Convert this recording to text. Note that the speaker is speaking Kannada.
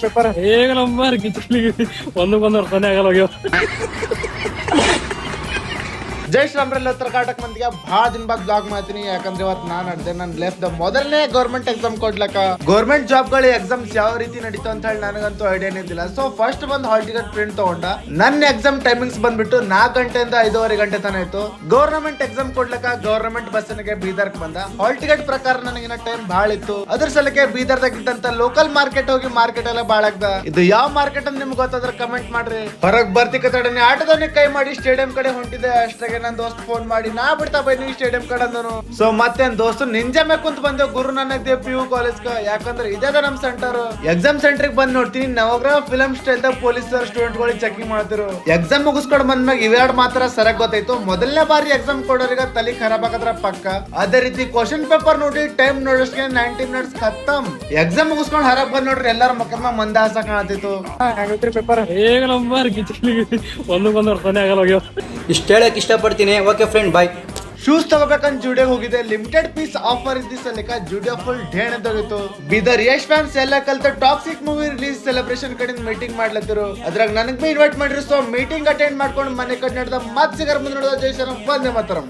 ಪೇಪರ್ ಹೇಗ ನಂಬರ್ ಕಿಚ್ಚಲಿ ಒಂದಕ್ಕೊಂದು ಅರ್ಥನೇ ಆಗಲ್ಲ ಹೋಗ್ಯವ. ಜೈ ಶ್ರೀರಾಮ್ರೆಲ್ಲ ಉತ್ತರ ಕರ್ನಾಟಕ ಮಂದಿಗೆ ಬಹಳ ದಿನ ಬಾದ್ ಬ್ಲಾಗ್ ಮಾಡ್ತೀನಿ. ಯಾಕಂದ್ರೆ ಇವತ್ತು ನಾನು ನಡೆದೆ ನನ್ನ ಲೈಫ್ ದ ಮೊದಲನೇ ಗೌರ್ಮೆಂಟ್ ಎಕ್ಸಾಮ್ ಕೊಡ್ಲಕ್ಕ. ಗೌರ್ಮೆಂಟ್ ಜಾಬ್ ಗಳು ಎಕ್ಸಾಮ್ಸ್ ಯಾವ ರೀತಿ ನಡೀತು ಅಂತ ಹೇಳಿ ನನಗಂತೂ ಐಡಿಯಾನೇ ಇದ್ದಿಲ್ಲ. ಸೊ ಫಸ್ಟ್ ಬಂದ್ ಹಾಲ್ ಟಿಕೆಟ್ ಪ್ರಿಂಟ್ ತಗೊಂಡ. ನನ್ನ ಎಕ್ಸಾಮ್ ಟೈಮಿಂಗ್ಸ್ ಬಂದ್ಬಿಟ್ಟು 4 ಗಂಟೆಯಿಂದ 5:30 ಗಂಟೆ ತನ ಇತ್ತು. ಗೌರ್ಮೆಂಟ್ ಎಕ್ಸಾಮ್ ಕೊಡ್ಲಕ್ಕ ಗೌರ್ಮೆಂಟ್ ಬಸ್ಸಿಗೆ ಬೀದರ್ಕ್ ಬಂದ. ಹಾಲ್ ಟಿಕೆಟ್ ಪ್ರಕಾರ ನನಗಿನ ಟೈಮ್ ಬಹಳ ಇತ್ತು. ಅದ್ರ ಸಲಕ್ಕೆ ಬೀದರ್ದಾಗಿದ್ದಂತ ಲೋಕಲ್ ಮಾರ್ಕೆಟ್ ಹೋಗಿ ಮಾರ್ಕೆಟ್ ಎಲ್ಲ ಬಾಳ ಆಗ್ದ. ಇದು ಯಾವ ಮಾರ್ಕೆಟ್ ಅಂತ ನಿಮ್ಗೆ ಗೊತ್ತಾದ್ರೆ ಕಮೆಂಟ್ ಮಾಡ್ರಿ. ಹೊರಗ್ ಬರ್ತಿಕ ತಡನೆ ಆಟೋದವನಿಗೆ ಕೈ ಮಾಡಿ ಸ್ಟೇಡಿಯಂ ಕಡೆ ಹೊಂಟಿದೆ. ಅಷ್ಟಾಗೆ ನನ್ನ ದೋಸ್ತ್ ಫೋನ್ ಮಾಡಿ ನಾ ಬಿಡ್ತಾ ಬನ್ನಿ ಸ್ಟೇಡಿಯಂ ಕಡೆ ಅಂದನು. ಸೊ ಮತ್ತೆ ದೋಸ್ತು ನಿಂಜೆ ಮೇಲೆ ಕುಂತ ಬಂದೆ ಗುರು ನಾನಕ್ ದೇವ್ PU ಕಾಲೇಜ್ ಯಾಕಂದ್ರೆ ಇದೇ ನಮ್ ಸೆಂಟರ್. ಎಕ್ಸಾಮ್ ಸೆಂಟರ್ ಬಂದ್ ನೋಡ್ತೀನಿ ನವಗ್ರಹ ಫಿಲಂ ಸ್ಟೈಲ್ ದಾಗ ಪೊಲೀಸರು ಸ್ಟೂಡೆಂಟ್ ಗಳಿಗೆ ಚೆಕಿಂಗ್ ಮಾಡ್ತಿರು. ಎಕ್ಸಾಮ್ ಮುಗಿಸ್ಕೊಂಡು ಬಂದ್ಮ್ಯಾಗ ಇವೆರಡು ಮಾತ್ರ ಸರಿಯಾಗಿ ಗೊತ್ತಾಯ್ತು. ಮೊದಲನೇ ಬಾರಿ ಎಕ್ಸಾಮ್ ಕೊಡೋರಿಗೆ ತಲೆ ಖರಾಬ್ ಆಗದ್ರ ಪಕ್ಕ. ಅದೇ ರೀತಿ ಕ್ವಶನ್ ಪೇಪರ್ ನೋಡಿ ಟೈಮ್ ನೋಡೋಷ್ಟಕ್ಕೆ 90 ಮಿನಿಟ್ಸ್ ಖತ್ತಮ್. ಎಕ್ಸಾಮ್ ಮುಗಿಸ್ಕೊಂಡು ಹೊರಗ್ ಬಂದ್ ನೋಡ್ರಿ ಎಲ್ಲಾರ ಮುಖದ ಮಂದಹಾಸ ಕಾಣತಿತ್ತು. ಪೇಪರ್ ಹೇಗ ನಂಬರ್ ಕಿಚ್ಚಲಿ ಒಂದಕ್ಕೊಂದು ಅರ್ಥನೇ ಆಗಲ್ಲ ಹೋಗ್ಯವ. ಇಷ್ಟ ಹೇಳಕ್ ಇಷ್ಟಪಡ್ತೀನಿ. Okay friend, bye. ಶೂಸ್ ತಗೋಬೇಕಂತ ಜುಡಿಯೋ ಹೋಗಿದೆ. ಲಿಮಿಟೆಡ್ ಪೀಸ್ ಆಫರ್ ಇದ್ದಿಸ್ ಅಲ್ಲಿಕ ಜುಡಿಯೋ ಫುಲ್ ಢೇಣ ತಗೋತು. ಬೀದರ್ ಯಶ್ ಫ್ಯಾನ್ಸ್ ಎಲ್ಲ ಕಲ್ತ ಟಾಕ್ಸಿಕ್ ಮೂವಿ ರಿಲೀಸ್ ಸೆಲೆಬ್ರೇಷನ್ ಕಡೆಯಿಂದ ಮೀಟಿಂಗ್ ಮಾಡ್ಲತ್ತಿರು. ಅದ್ರಾಗ ನನಗ್ ಬಿ ಇನ್ವೈಟ್ ಮಾಡಿದ್ರು. ಸೊ ಮೀಟಿಂಗ್ ಅಟೆಂಡ್ ಮಾಡ್ಕೊಂಡು ಮನೆ ಕಡೆ ನಡೆದ ಮತ್ ಸಿಗರ್ ಮುಂದೆ ನೋಡೋದು. ಜೈ ಶ್ರೀರಾಮ್, ವಂದೇ ಮಾತರಂ.